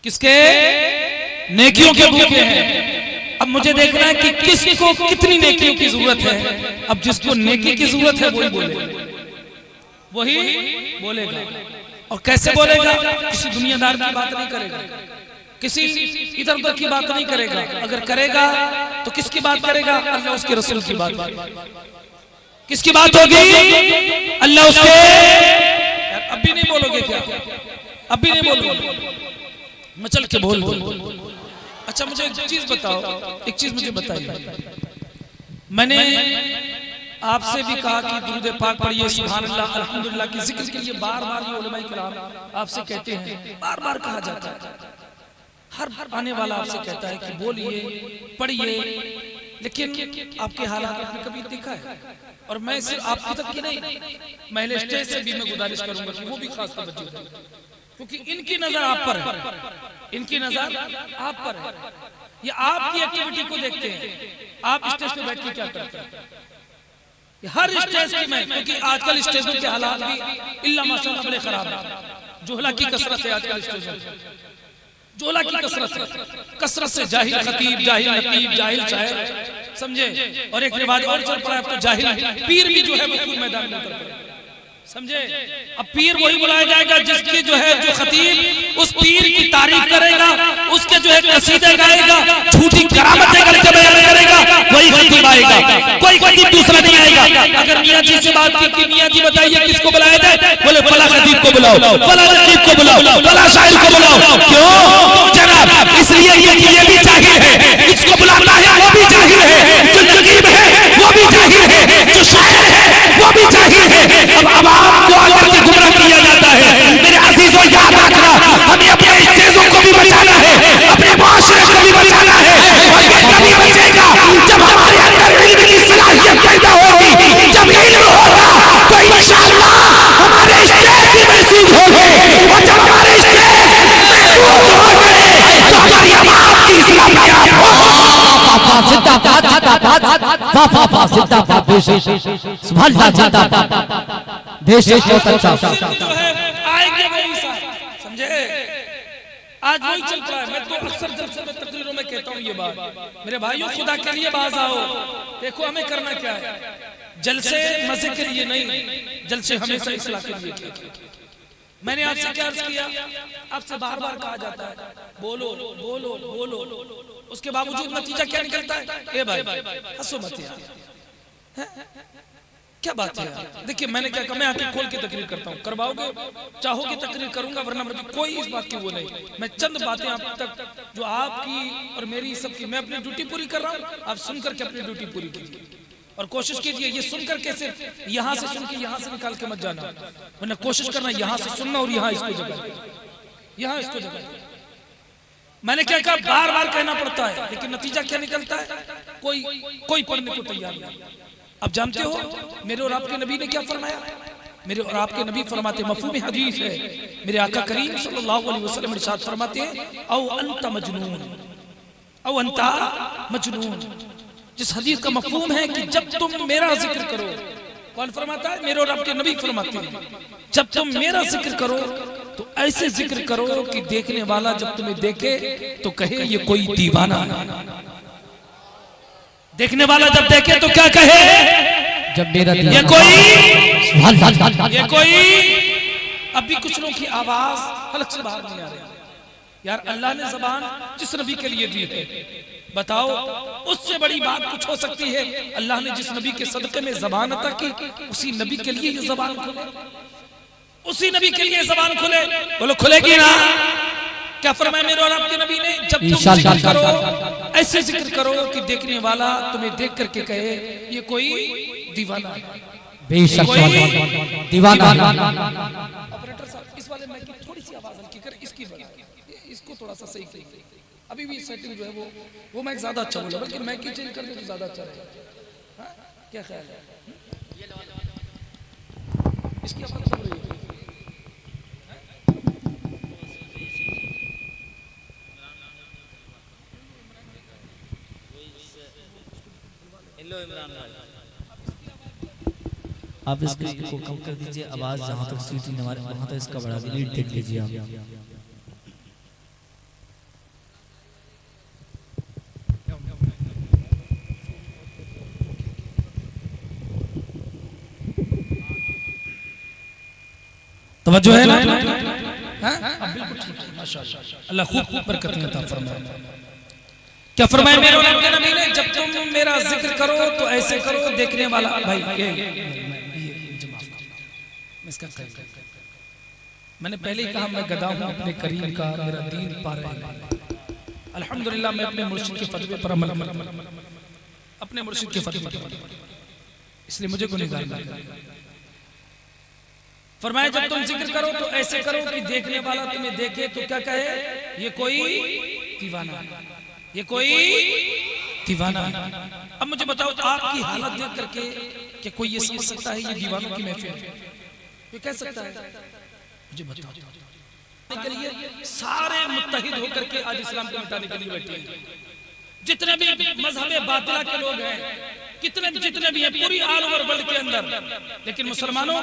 किसके? नेकियों के भूखे हैं। अब मुझे देखना है कि किसको कितनी नेकियों की जरूरत है। अब जिसको नेकी की जरूरत है वही बोलेगा। और कैसे बोलेगा? किसी दुनियादार की बात नहीं करेगा, किसी इधर उधर की बात नहीं करेगा। अगर करेगा तो किसकी बात करेगा? अल्लाह उसके रसूल की बात। किसकी बात होगी? अल्लाह उसके। अब भी नहीं बोलोगे क्या? अब भी नहीं बोलोगे? मचल के बोल। अच्छा मुझे एक चीज बताओ, एक चीज मुझे बताइए। मैंने आपसे भी कहा कि दुरूद पाक पढ़िए, सुभान अल्लाह, अल्हम्दुलिल्लाह की जिक्र के लिए बार बार ये उलमाए किराम आपसे कहते हैं, बार बार कहा जाता है। हर आने वाला आपसे कहता है कि बोलिए, पढ़िए, लेकिन आपके हालात आपने कभी देखा है? और मैं सिर्फ आपकी तक की नहीं, महिला स्टेज से भी मैं गुजारिश करूंगा कि वो भी खास तवज्जो दें, क्योंकि इनकी नजर आप पर है, इनकी नजर आप पर है। ये आपकी एक्टिविटी को देखते हैं। आप स्टेज पे बैठ के क्या करते हैं? हर स्टेज की मैं, क्योंकि आजकल स्टेजों के हालात भी इल्ला माशाअल्लाह बड़े खराब है। जोहला की कसरत है आजकल स्टेजों में, जोहला की कसरत से जाहिल खतीब, जाहिल नकीब, जाहिल शायर, समझे? और एक रिवाज और चल पड़ा है, अब तो जाहिल पीर भी जो है वो खुद मैदान में उतर पड़े, समझे? अब पीर वही बुलाया जाएगा जिसकी जो है, जो खतीब उस पीर की तारीफ करेगा, उसके जो है कसीदे गाएगा, झूठी करामतें करके बयान करेगा, वही खतीब आएगा, कोई खतीब दूसरा नहीं आएगा। अगर मियां जी से बात की कि मियां जी बताइए किसको बुलाया जाए, बोले फला खतीब को बुलाओ, फला नकीब को बुलाओ, फला शायर को बुलाओ। क्यों जनाब? इसलिए ये भी जाहिल है, इसको बुलाना है वो भी जाहिल है, जो नकीब है वो भी जाहिल है, जो शायर है वो भी जाहिल है। अब आपको आकर के गुमराह किया जाता है। मेरे अजीजों याद रखना, हमें अपने स्टेजों को भी बचाना है, अपने माशरे को भी बचाना है। और ये तभी बचेगा जब हमारे अंदर इल्म की सलाहियत पैदा होगी। जब इल्म होगा तो इंशाअल्लाह हमारे स्टेज भी महसूस होंगे, और जब हमारे स्टेज महसूस हो गए तो हमारी आवाज की इस्लामियत देश बहुत अच्छा जो है आएंगे वही साहब, समझे? आज वही चल रहा है। मैं तो अक्सर जलसे में तकरीरों में कहता हूँ ये बात, मेरे भाइयों खुदा के लिए बाज आओ। देखो हमें करना क्या है, जलसे मजे के लिए नहीं, जलसे हमेशा इस्लाह के लिए किया। मैंने आपसे क्या अर्ज किया? आपसे बार बार कहा जाता है बोलो बोलो बोलो, उसके बावजूद नतीजा क्या निकलता है? ए भाई हंसो मत यार, क्या बात है यार? देखिए मैंने क्या कहा, मैं आके खोल के तकरीर करता हूँ, करवाओगे चाहोगे तकरीर करूंगा, वरना मुझे कोई इस बात की वो नहीं। मैं चंद बातें आप तक जो आपकी और मेरी सबकी, मैं अपनी ड्यूटी पूरी कर रहा हूँ, आप सुन करके अपनी ड्यूटी पूरी कीजिए। और कोशिश कीजिए ये सुन करके सिर्फ यहाँ से सुन के यहाँ से निकाल के मत जाना, वरना कोशिश करना यहाँ से सुनना और यहाँ इसको जगह, यहाँ इसको जगह। मैंने क्या कहा, बार बार कहना पड़ता है, लेकिन नतीजा क्या निकलता है? कोई पढ़ने को तैयार नहीं। अब जानते हो मेरे और आपके नबी ने क्या फरमाया? मेरे और आपके नबी फरमाते, मफहूम हदीस है, मेरे आका करीम सल्लल्लाहु अलैहि वसल्लम इरशाद फरमाते हैं, औ अंत मजनून, औ अंता मजनून। जिस हदीस का मफहूम है कि जब तुम मेरा जिक्र करो, कौन फरमाता है? मेरे और आपके नबी फरमाते हैं, जब तुम मेरा जिक्र करो तो ऐसे जिक्र करो कि देखने वाला जब तुम्हें देखे तो कहे ये कोई दीवाना है। देखने वाला जब देखे तो क्या कहे? जब मेरा ये कोई। अभी कुछ लोगों की आवाज हलक से बाहर नहीं आ रही। यार अल्लाह ने जबान जिस नबी के लिए दी है, बताओ उससे बड़ी बात कुछ हो सकती है? अल्लाह ने जिस नबी के सदके में जबान अता की, उसी नबी के लिए ये जबान खुले, उसी नबी के लिए जबान खुले। बोलो खुलेगी ना? क्या फरमाया मेरे और आपके नबी ने? जब तुम जिक्र करो ऐसे जिक्र करो कि देखने वाला तुम्हें देख करके कहे ये कोई दीवाना है, बेशक दीवाना। ऑपरेटर साहब इस वाले माइक की थोड़ी सी आवाज हल्की कर, इसको थोड़ा सा सही करिए। अभी भी सेटिंग जो है वो माइक ज्यादा अच्छा बोला, बल्कि माइक की चेंज कर दे तो ज्यादा अच्छा रहेगा। क्या ख्याल है? इसकी आवाज चल रही है। आप इसको कम कर दीजिए आवाज, जहां तक सीटी वहां तक इसका बढ़ा दीजिए, देख लीजिए आप। तवज्जो है ना? बिल्कुल ठीक है, माशाअल्लाह। अल्लाह खूब बरकतें अता फरमाए। क्या फरमाया मेरे नबी ने? जब तुम मेरा जिक्र करो तो ऐसे करो, देखने वाला भाई मैंने पहले ही कहा मैं गदा हूं अपने करीम का, मेरा दीन पा रहे हैं। अल्हम्दुलिल्लाह मैं अपने मुर्शिद के फतवे पर अमल अपने मुर्शिद के फतवे पर, इसलिए मुझे गुनहगार ना करें। फरमाया जब तुम जिक्र करो तो ऐसे करो कि देखने वाला तुम्हें देखे तो क्या कहे, ये कोई दीवाना, ये कोई दीवाना। अब मुझे बताओ आपकी हालत देख करके कि कोई ये समझ सकता है ये दीवानों की महफिल है? ये कह सकता है? मुझे बताओ के लिए सारे मुत्तहिद होकर के आज इस्लाम को मिटाने के लिए बैठे हैं। जितने भी मजहब बातिला के लोग हैं, जितने भी हैं पूरी ऑल ओवर वर्ल्ड के अंदर, लेकिन मुसलमानों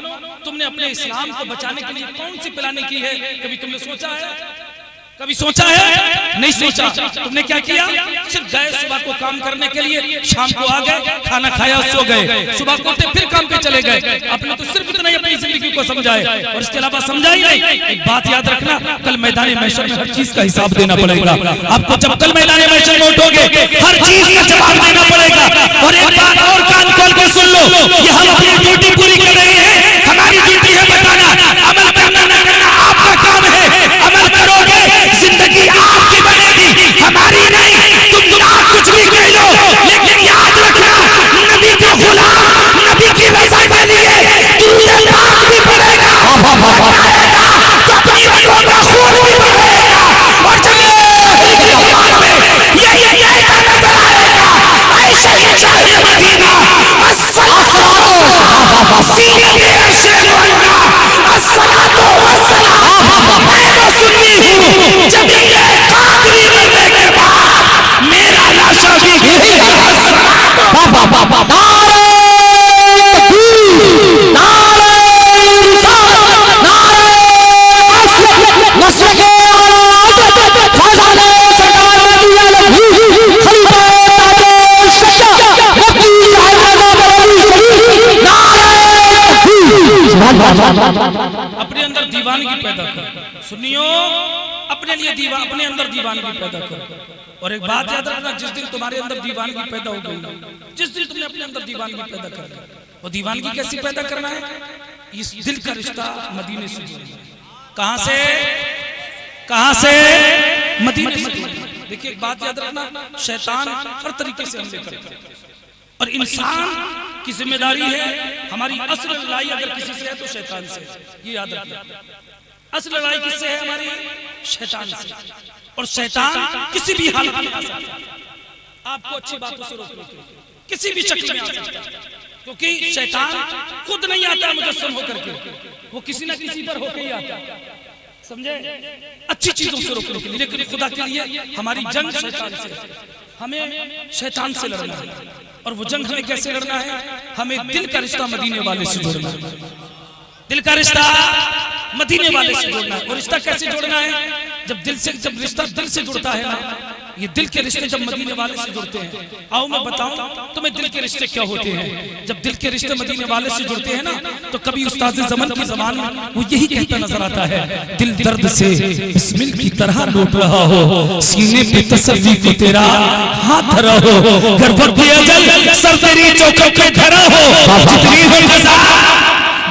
तुमने अपने इस्लाम को बचाने के लिए कौन सी प्लानिंग की है? कभी तुमने सोचा है? कभी सोचा है? नहीं सोचा। तुमने क्या किया? सिर्फ गए सुबह को काम करने के लिए, शाम को आ गए, खाना खाया, सो गए, सुबह को उठे फिर काम पे चले गए। आपने तो सिर्फ इतना ही अपनी जिंदगी को समझाए और इसके अलावा समझा ही नहीं। एक बात याद रखना, कल मैदान महशर में हर चीज का हिसाब देना पड़ेगा आपको। जब कल मैदान महशर में उठोगे हर चीज का जवाब देना पड़ेगा। और एक बात और कान खोल के सुन लो, ये हम अपनी ड्यूटी पूरी कर रहे हैं। हमारी ड्यूटी है बताना, अमल करना न करना आपका काम है। अमल करोगे जिंदगी आपकी बनेगी, हमारी नहीं। तुम आप कुछ भी कह लो, लेकिन याद रखना नबी का गुलाम, नबी की रज़ा के लिए तुझे पाक भी पड़ेगा, तो अपनी रगों का खून भी बहेगा। और जब ये नजर आएगा, ऐशा ही शाही मदीना, अस्सलातो सीने पे अर्शे मुअल्ला, अस्सलातो वस्सलाम। मैं तो सुन्नी हूँ, जब ये कादरी मरने के बाद मेरा लाशा भी गिरेगा। अपने अंदर दीवानगी पैदा कर सुनियो, अपने लिए अपने अंदर दीवानगी पैदा कर। और एक बात याद रखना, जिस दिन तुम्हारे अंदर दीवानगी पैदा हो गई, जिस दिन तुमने अपने अंदर दीवानगी पैदा कर दी, वो दीवानगी कैसी पैदा करना है? इस दिल का रिश्ता मदीने से जोड़ना। कहां से? कहां से? मदीने से। देखिए एक बात याद रखना, शैतान हर तरीके से हमले करता है और इंसान की जिम्मेदारी है, हमारी असल लड़ाई अगर किसी से है तो शैतान से। ये याद रखना, असल लड़ाई किससे है? हमारी शैतान से। और शैतान किसी भी हालत में आ सकता है, आपको अच्छी बातों से रोकने के लिए किसी भी शक्ल में आ सकता है, क्योंकि शैतान खुद नहीं आता मुजस्सम होकर के, वो किसी ना किसी पर होकर ही आता है, समझे? अच्छी चीजों से रोकने के लिए। लेकिन खुदा के लिए हमारी जंग शैतान से, हमें शैतान से लड़ना है। और वो जंग हमें कैसे लड़ना है? हमें दिल का रिश्ता मदीने वाले से जोड़ना है। दिल का रिश्ता मदीने वाले से जोड़ना है। और रिश्ता कैसे जोड़ना है? जब रिश्ता दिल से जुड़ता है ना, ये दिल के रिश्ते जब मदीने वाले से जुड़ते हैं, आओ मैं बताऊं तुम्हें दिल के रिश्ते क्या होते हैं। जब दिल के रिश्ते मदीने वाले से जुड़ते हैं ना, तो कभी उस्ताद ज़मान की ज़बान में वो यही कहता नजर आता है, दिल दर्द से बिस्मिल की तरह लौट रहा हो, सीने पे तसल्ली को तेरा हाथ धरा हो, घर पर अजल सर तेरी चौखट पे धरा हो, जितनी हो ग़ज़ा,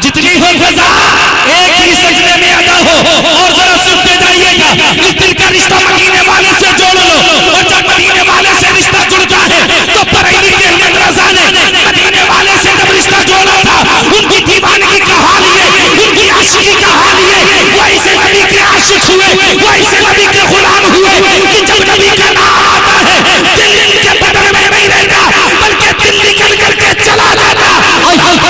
जितनी हो ग़ज़ा एक ही सजदे में अदा हो। और जरा सुनते जाइएगा, इस दिल का रिश्ता मदीने वाले से जोड़ लो। और जब मदीने वाले से रिश्ता जुड़ता है तो बरेली के अहमद रज़ा ने मदीने वाले से जब रिश्ता जोड़ा था, उनकी दीवानगी का हाल ये, उनकी आशिकी का हाल ये, वो ऐसे नबी के आशिक हुए, वो ऐसे नबी के गुलाम हुए कि जब नबी का नाम आता है दिल इनके बदन में नहीं रहता, बल्कि दिल निकल करके चला जाता।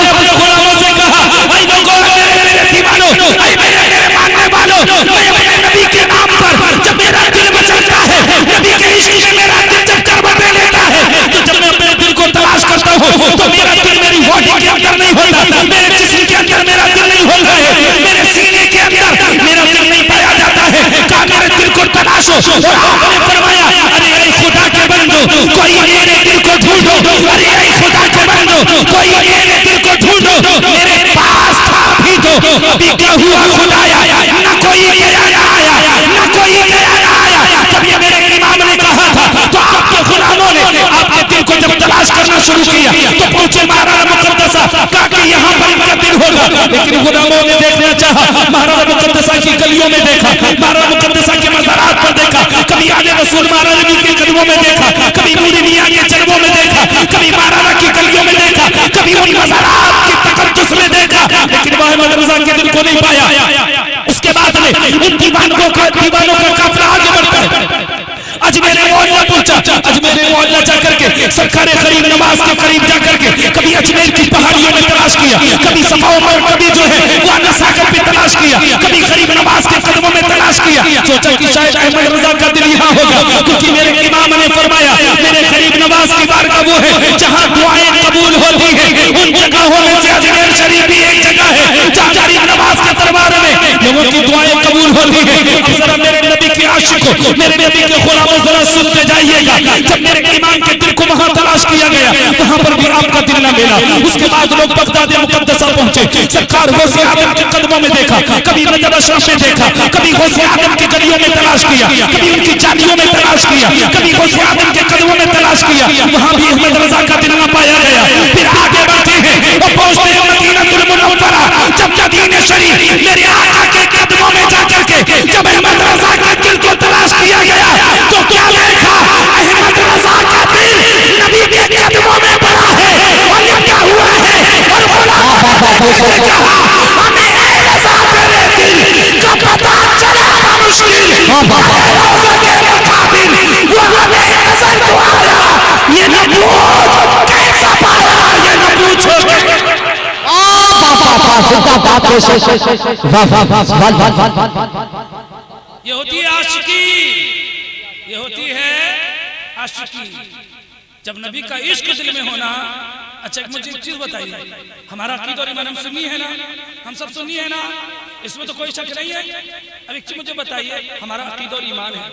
अपने गुलामों से कहा, ऐ लोगों, मेरे दीवानों, ऐ मेरे मानने वालों, मैं अपने नबी के नाम पर जब मेरा दिल मचलता है, नबी के इश्क में मेरा दिल जब करवटें लेता है, तो जब मैं अपने दिल को तलाश करता हूँ तो मेरा दिल मेरी बॉडी के अंदर नहीं होता, मेरे जिस्म के अंदर मेरा दिल नहीं होता है, मेरे सीने के अंदर मेरा दिल नहीं पाया जाता है। कहा मेरे दिल को तलाशो। और आपने फरमाया, अरे ऐ खुदा के बंदो, कोई मेरे दिल को ढूंढो, अरे ऐ खुदा के बंदो, कोई मेरे दिल को ढूंढो, मेरे पास था भी तो अभी क्या हुआ खुदाया, न कोई गया ना आया, न कोई गया ना आया। जब ये मेरे इमाम ने कहा था तो आपके गुलामों ने आपके दिल को जब तलाश करना शुरू किया तो पहुंचे महाराणा मुकद्दसा, कहा कि यहाँ पर इनका दिल होगा। लेकिन गुलामों ने देखना चाहा, महाराणा मुकद्दसा की गलियों में देखा, महाराणा मुकद्दसा के मज़ारात पर देखा, कभी आले रसूल महाराणा नबी के कदमों में देखा, कभी मूरी मियां के जन्मों में देखा, कभी महाराणा की गलियों में देखा, कभी उन मज़ारात की तकद्दुस में देखा, लेकिन मोहम्मद रज़ा के दिल को नहीं पाया। उसके बाद में उन दीवानों का काफिला आगे बढ़ता है। अजमेर मोहल्ला पहुंचा, अजमेर मोहल्ला जाकर के सरकारे गरीब नवाज के करीब जाकर के कभी अजमेर की पहाड़ियों में तलाश किया, कभी सफाओं में, कभी जो है वो सागर पे तलाश किया, कभी गरीब नवाज के कदमों में तलाश किया। सोचा कि शायद अहमद रजा का दिल यहाँ होगा, क्योंकि मेरे इमाम ने फरमाया मेरे गरीब नवाज की बारगाह वो है जहाँ दुआएं कबूल होती है। उन जगहों में से अजमेर शरीफ भी एक जगह है जहाँ गरीब नवाज के दरबार में लोगों की दुआएं कबूल होती है। अब जरा मेरे नबी के आशिकों, मेरे नबी के गुलामों जरा सुनते जाइएगा, जब मेरे इमाम के दिल को वहां तलाश किया गया वहां पर भी आपका दिल न मिला। उसके बाद लोग बगदाद मुकद्दसा पहुंचे, सरकार गौसे आदम के कदमों में देखा, कभी नजब अशरफ में देखा, कभी गौसे आदम की गलियों में तलाश किया, कभी उनकी जालियों में तलाश किया, कभी गौसे आदम के कदमों में तलाश किया, वहां भी अहमद रजा का दिल न पाया गया। फिर आगे बढ़ते हैं और पहुंचते हैं मदीनतुल मुनव्वरा। जब मदीने शरीफ मेरे आका के कदमों में जाकर के जब अहमद रजा के दिल को तलाश किया गया तो क्या देखा, अहमद रजा का दिल नबी के कदमों में पड़ा है और लिखा हुआ है। और गुलाम ने कहा हमें ए रजा तेरे दिल का पता चला मुश्किल, रोज़े के मुकाबिल वो हमें नजर तो आया, ये न पूछ कैसा पाया, ये न पूछो। ये होती है आशिकी, ये होती है आशिकी। जब नबी का इश्क दिल में होना। अच्छा मुझे एक चीज बताइए, हमारा अकीदा और ईमान हम सुन्नी है ना, हम सब सुन्नी है ना, इसमें तो कोई शक नहीं है। अब एक चीज मुझे बताइए, हमारा अकीदा और ईमान है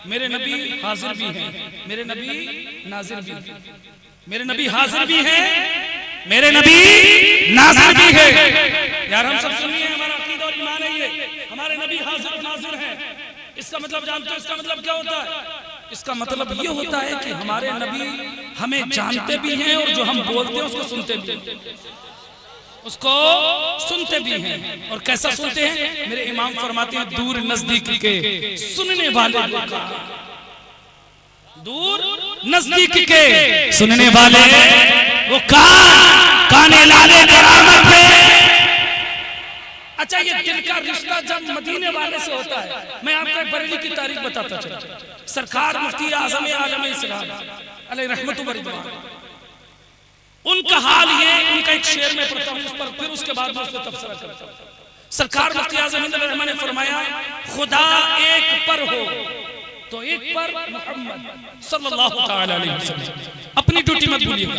मेरे नबी हाजिर भी हैं, मेरे नबी नाजिर भी हैं, मेरे नबी हाजिर भी हैं, मेरे नबी नाजिर भी है। यार हम सब सुनिए, हमारा अकीदा और ईमान है ये, हमारे नबी हाजिर और नाजिर हैं। इसका मतलब जानते हो इसका मतलब क्या होता है? इसका मतलब ये होता है कि हमारे नबी हमें जानते भी हैं और जो हम बोलते हैं उसको सुनते भी हैं, उसको सुनते भी हैं। और कैसा सुनते हैं? मेरे इमाम फरमाते हैं दूर नजदीक के सुनने वाले, दूर नजदीक के सुनने वाले वो काने लाले करामत पे। अच्छा ये दिल का रिश्ता जब मदीने वाले से होता है, मैं आपको एक बरेली की तारीख बताता चलूं। सरकार मुफ्ती आजम आलम इस्लाम अलैहि रहमतुल्लाह व रिदवान, उनका हाल ये, उनका एक शेर में पढ़ता हूं, उस पर फिर उसके बाद मैं उस पर तफसीर करता हूं। सरकार मुफ्ती आजम रहमान ने फरमाया खुदा एक पर हो तो एक पर मोहम्मद सल्लल्लाहु तआला अलैहि वसल्लम। अपनी ड्यूटी मत भूलिएगा,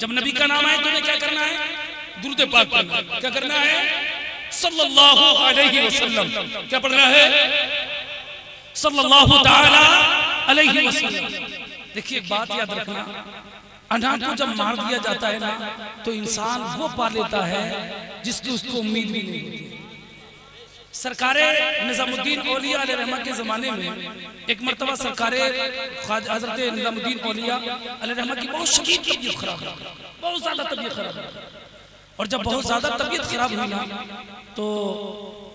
जब नबी का नाम आए तुम्हें क्या करना है? दुरूद पाक पढ़ना। क्या करना है? सल्लल्लाहु अलैहि वसल्लम। क्या पढ़ना है? सल्लल्लाहु तआला अलैहि वसल्लम। देखिए एक बात याद रखना, अनाथ को जब मार दिया जाता है ना तो इंसान वो पा लेता है जिसकी उसको उम्मीद भी नहीं होती। सरकारे निजामुद्दीन औलिया अलैहि रहमत के ज़माने में एक मरतबा सरकारे हज़रत निजामुद्दीन औलिया अलैहि रहमत की बहुत शदीद तबीयत खराब है, बहुत ज़्यादा तबीयत खराब है। और जब बहुत ज़्यादा तबीयत खराब हुई ना तो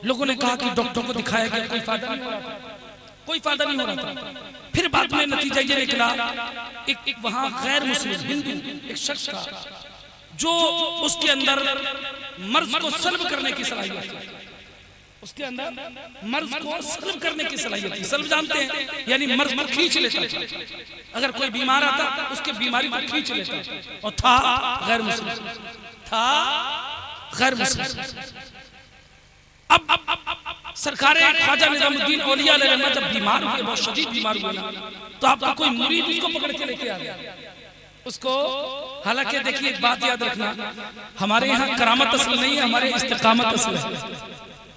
लोगों ने कहा कि डॉक्टर को दिखाया गया, कोई फायदा नहीं हो रहा था, कोई फायदा नहीं हो रहा था। फिर बाद में नतीजा ये निकला, एक वहाँ गैर मुस्लिम हिंदू एक शख्स था जो उसके अंदर मर्ज को सल्ब करने की सलाहियत थी, उसके अंदर मर्ज को सल्ब करने की सलाहियत थी। सल्ब जानते हैं, यानी मर्ज को खींच लेता था। अगर कोई बीमार आता उसके बीमारी को खींच लेता, और था गैर मुस्लिम, था गैर मुस्लिम। अब सरकारे ख्वाजा निजामुद्दीन औलिया अलैहि रहमत जब बीमार हुए, बहुत शदीद बीमार हुए ना, तो आपका कोई मुरीद उसको पकड़ के लेके आ गया उसको। हालांकि देखिए एक बात याद रखना, हमारे यहाँ करामत असल नहीं है, हमारे इस्तिकामत असल है।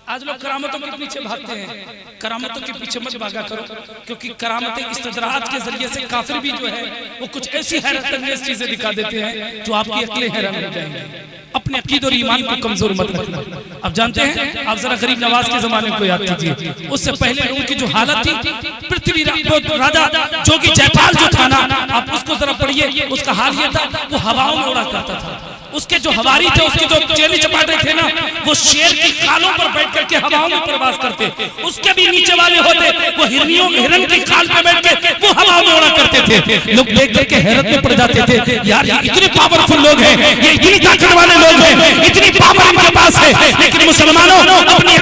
आज लोग करामतों के पीछे भागते हैं, करामतों के पीछे मत भागा करो, क्योंकि करामतें इस्तदराज के जरिए से काफिर भी जो है वो कुछ ऐसी हैरत अंगेज चीजें दिखा देते हैं जो आपकी अक्लें हैरान हो जाएंगी। अपने अकीद और ईमान को कमजोर मत रखना। अब जानते हैं, आप जरा गरीब नवाज के जमाने को याद कीजिए, उससे पहले उनकी जो हालत थी, पृथ्वी राजा जोगी जयपाल जो था ना, आप उसको जरा पढ़िए, उसका हाल ये था, वो हवाओं में उड़ा करता था। उसके जो हवारी थे, उसके जो चेले चपाटे थे ना, वो शेर की खालों पर बैठ करके हवाओं में प्रवास करते। उसके भी नीचे वाले होते, वो हिरण की खाल पर बैठ के वो हवाओं में उड़ा करते थे। लोग देख देख के हैरत में पड़ जाते थे, यार ये इतने पावरफुल लोग हैं, ये इतनी ताकत वाले लोग हैं, इतनी पावर इनके पास है। लेकिन मुसलमानों, अपनी